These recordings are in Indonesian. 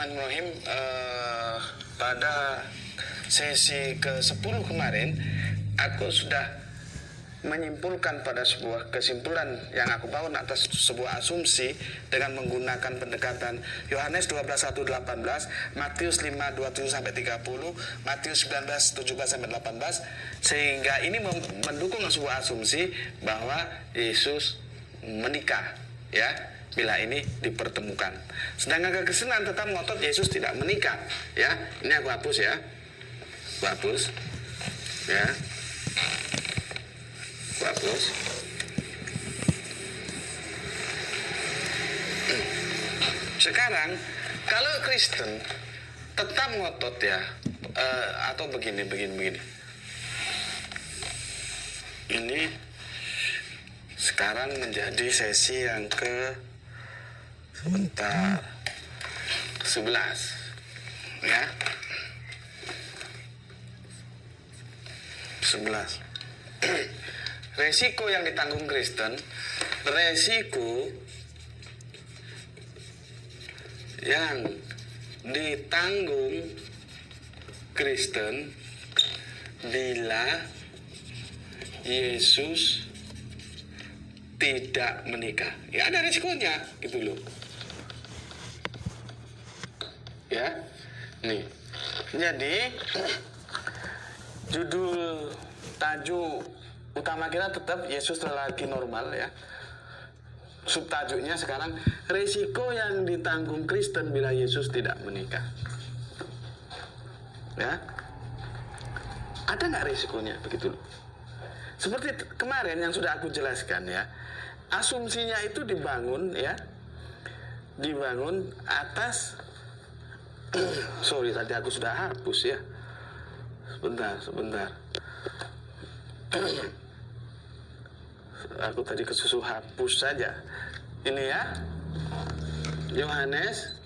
Bismillahirrahmanirrahim. Pada sesi ke-10 kemarin, aku sudah menyimpulkan pada sebuah kesimpulan yang aku bangun atas sebuah asumsi dengan menggunakan pendekatan Yohanes 12:1-18, Matius 5:27-30, Matius 19:17-18, sehingga ini mendukung sebuah asumsi bahwa Yesus menikah, ya, bila ini dipertemukan. Sedangkan kekristenan tetap ngotot Yesus tidak menikah, ya. Ini aku hapus, ya. Aku hapus, ya. Aku hapus. Sekarang kalau Kristen tetap ngotot, ya, atau begini. Ini sekarang menjadi sesi yang ke 11, ya. 11. Resiko yang ditanggung Kristen, resiko yang ditanggung Kristen bila Yesus tidak menikah. Ya, ada resikonya, gitu loh. Ya, nih. Jadi judul tajuk utama kita tetap Yesus lelaki normal, ya. Subtajuknya sekarang risiko yang ditanggung Kristen bila Yesus tidak menikah. Ya, ada nggak risikonya, begitu loh. Seperti kemarin yang sudah aku jelaskan, ya. Asumsinya itu dibangun, ya. Dibangun atas sorry, tadi aku sudah hapus, ya. Sebentar. Aku tadi kesusu hapus saja. Ini, ya. Yohanes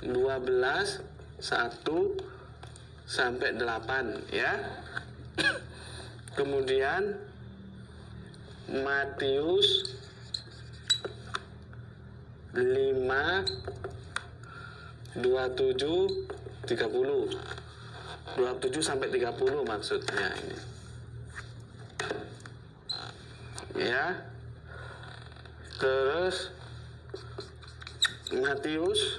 12:1-8, ya. Kemudian Matius 5:27-30. 27-30 maksudnya ini. Ya. Terus Matius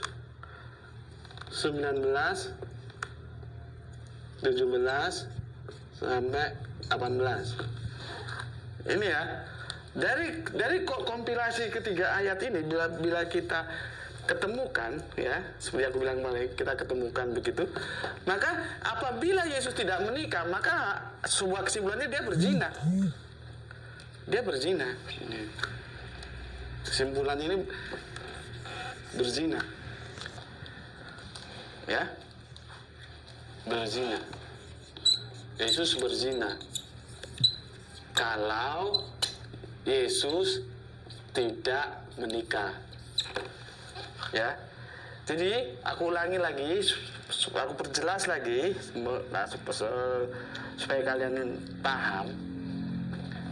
19:17-18. Ini, ya. Dari kompilasi ketiga ayat ini, bila kita ketemukan, ya, seperti aku bilang kemarin, kita ketemukan begitu, maka apabila Yesus tidak menikah, maka sebuah kesimpulannya dia berzina. Dia berzina. Kesimpulan ini berzina, ya, berzina. Yesus berzina kalau Yesus tidak menikah, ya. Jadi aku ulangi lagi, aku perjelas lagi, supaya kalian paham.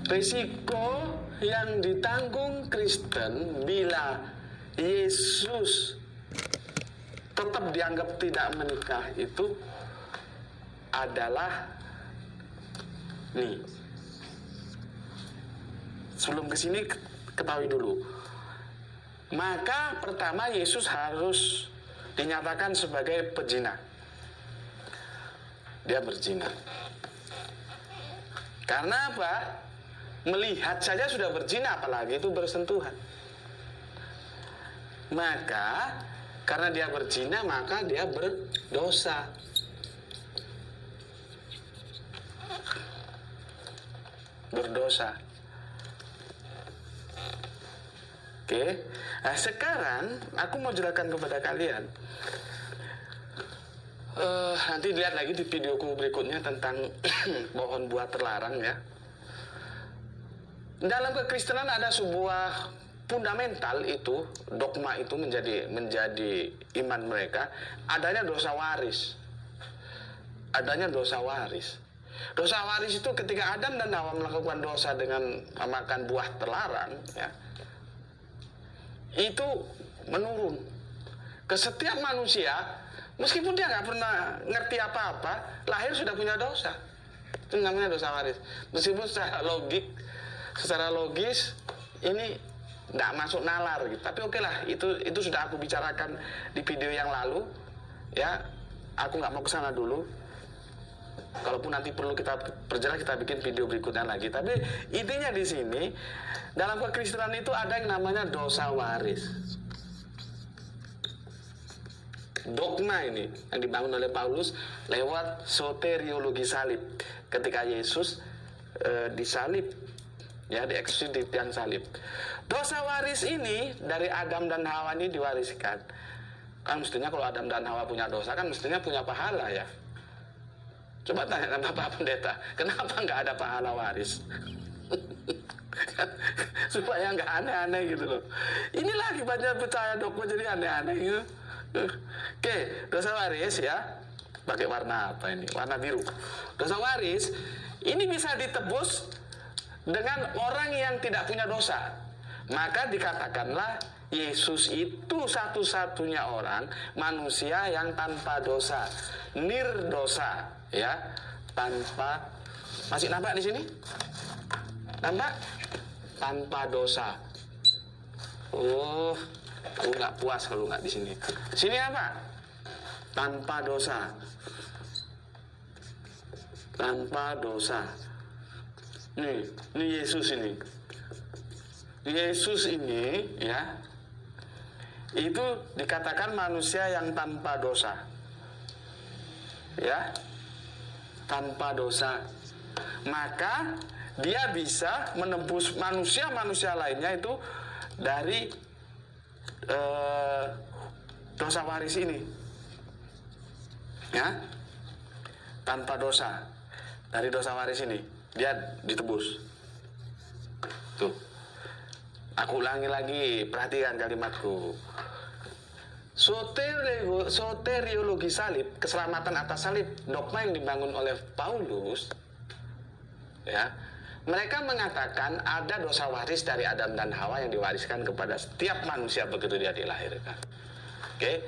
Risiko yang ditanggung Kristen bila Yesus tetap dianggap tidak menikah itu adalah nih. Sebelum ke sini ketahui dulu. Maka pertama Yesus harus dinyatakan sebagai pezina. Dia berzina. Karena apa? Melihat saja sudah berzina, apalagi itu bersentuhan. Maka karena dia berzina, maka dia berdosa. Berdosa. Oke. Nah, sekarang aku mau jelaskan kepada kalian. Nanti lihat lagi di videoku berikutnya tentang pohon buah terlarang, ya. Dalam kekristenan ada sebuah fundamental itu, dogma itu menjadi iman mereka, adanya dosa waris. Adanya dosa waris. Dosa waris itu ketika Adam dan Hawa melakukan dosa dengan makan buah terlarang, ya, itu menurun ke setiap manusia, meskipun dia nggak pernah ngerti apa-apa, lahir sudah punya dosa. Itu namanya dosa waris. Meskipun secara logis ini nggak masuk nalar gitu. Tapi oke lah, itu sudah aku bicarakan di video yang lalu. Ya, aku nggak mau kesana dulu. Kalaupun nanti perlu kita perjelas, kita bikin video berikutnya lagi. Tapi intinya di sini, dalam kekristenan itu ada yang namanya dosa waris. Dogma ini yang dibangun oleh Paulus lewat soteriologi salib. Ketika Yesus disalib, ya, dieksekusi di tiang salib. Dosa waris ini dari Adam dan Hawa ini diwariskan. Kan mestinya kalau Adam dan Hawa punya dosa, kan mestinya punya pahala, ya. Coba tanya sama Bapak Pendeta, kenapa nggak ada pahala waris? Supaya nggak aneh-aneh gitu loh. Inilah akibatnya percaya dogma jadi aneh-aneh gitu. Oke, dosa waris ya. Pakai warna apa ini? Warna biru. Dosa waris ini bisa ditebus dengan orang yang tidak punya dosa. Maka dikatakanlah Yesus itu satu-satunya orang manusia yang tanpa dosa, nirdosa, ya, tanpa. Masih nampak di sini? Nampak? Tanpa dosa. Oh, aku nggak puas kalau nggak di sini. Sini apa? Tanpa dosa. Tanpa dosa. Ini Yesus ini. Yesus ini, ya, itu dikatakan manusia yang tanpa dosa, ya, tanpa dosa. Maka dia bisa menebus manusia-manusia lainnya itu dari dosa waris ini, ya, tanpa dosa. Dari dosa waris ini dia ditebus. Tuh, aku ulangi lagi, perhatikan kalimatku. Soteriologi salib, keselamatan atas salib, dogma yang dibangun oleh Paulus, ya, mereka mengatakan ada dosa waris dari Adam dan Hawa yang diwariskan kepada setiap manusia begitu dia dilahirkan. Oke,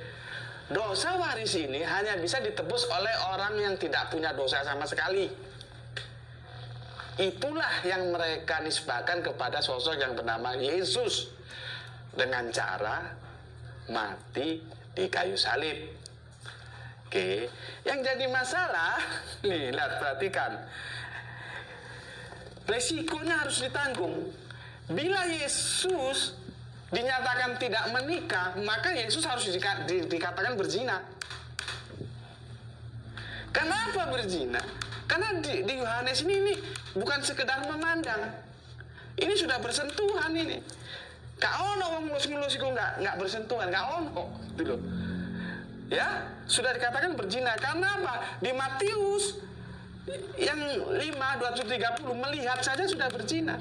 dosa waris ini hanya bisa ditebus oleh orang yang tidak punya dosa sama sekali. Itulah yang mereka nisbahkan kepada sosok yang bernama Yesus dengan cara mati di kayu salib. Oke, yang jadi masalah, nih, lihat, perhatikan. Resikonya harus ditanggung. Bila Yesus dinyatakan tidak menikah, maka Yesus harus dikatakan berzina. Kenapa berzina? Karena di Yohanes ini bukan sekedar memandang. Ini sudah bersentuhan ini. Kak ono wong mulus-mulus iku nggak bersentuhan, kak ono gitu loh. Ya, sudah dikatakan berzina. Karena apa? Di Matius yang 5:27-30 melihat saja sudah berzina.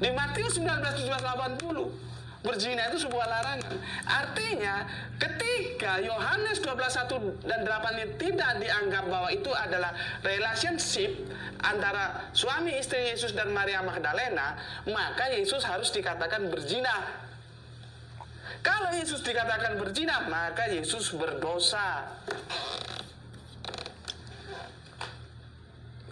Di Matius 19:17-80 berzina itu sebuah larangan. Artinya ketika Yohanes 12:1 dan 8 ini tidak dianggap bahwa itu adalah relationship antara suami istri Yesus dan Maria Magdalena, maka Yesus harus dikatakan berzina. Kalau Yesus dikatakan berzina, maka Yesus berdosa.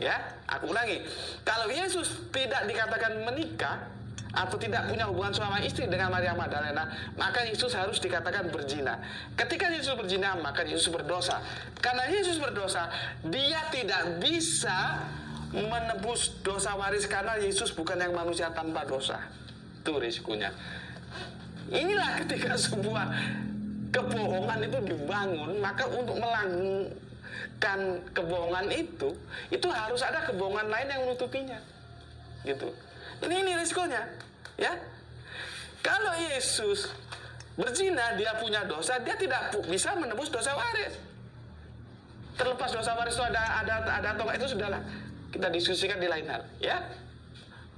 Ya, aku ulangi. Kalau Yesus tidak dikatakan menikah atau tidak punya hubungan suami istri dengan Maria Magdalena, maka Yesus harus dikatakan berzina. Ketika Yesus berzina, maka Yesus berdosa. Karena Yesus berdosa, dia tidak bisa menebus dosa waris karena Yesus bukan yang manusia tanpa dosa. Itu risikonya. Inilah ketika sebuah kebohongan itu dibangun, maka untuk melanggar kebohongan itu harus ada kebohongan lain yang menutupinya. Gitu. Ini risikonya, ya. Kalau Yesus berzina, dia punya dosa, dia tidak bisa menebus dosa waris. Terlepas dosa waris itu ada atau enggak, itu sudahlah kita diskusikan di lain hal, ya.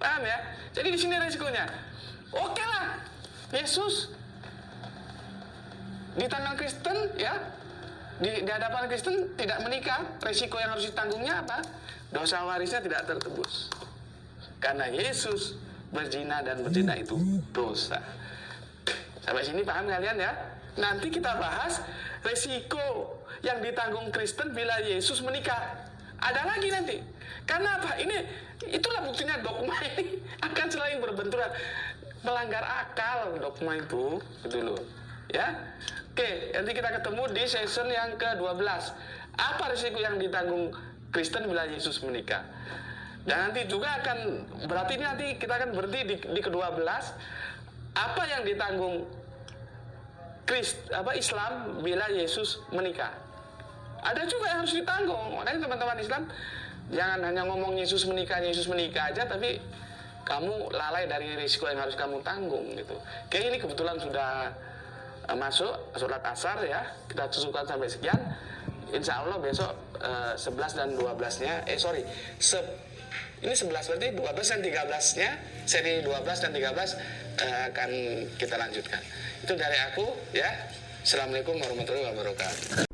Paham ya? Jadi di sini risikonya. Oke lah, Yesus di tangan Kristen, ya, di hadapan Kristen tidak menikah, risiko yang harus ditanggungnya apa? Dosa warisnya tidak tertebus. Karena Yesus berzina dan berzina itu dosa. Sampai sini paham kalian ya? nanti kita bahas resiko yang ditanggung Kristen bila Yesus menikah. Ada lagi nanti. Karena apa? Itulah buktinya dogma ini akan selalu berbenturan. Melanggar akal dogma itu, gitu loh. Ya. Oke, nanti kita ketemu di season yang ke-12. Apa risiko yang ditanggung Kristen bila Yesus menikah? Dan nanti juga akan, berarti ini nanti kita akan berhenti di ke-12. Apa yang ditanggung Islam bila Yesus menikah? Ada juga yang harus ditanggung. Makanya teman-teman Islam jangan hanya ngomong Yesus menikah aja, tapi kamu lalai dari risiko yang harus kamu tanggung gitu. Oke, ini kebetulan sudah masuk sholat asar ya. Kita cukupkan sampai sekian. Insya Allah besok 11 dan 12-nya ini 11 berarti 12 dan 13-nya, seri 12 dan 13 akan kita lanjutkan. Itu dari aku ya. Assalamualaikum warahmatullahi wabarakatuh.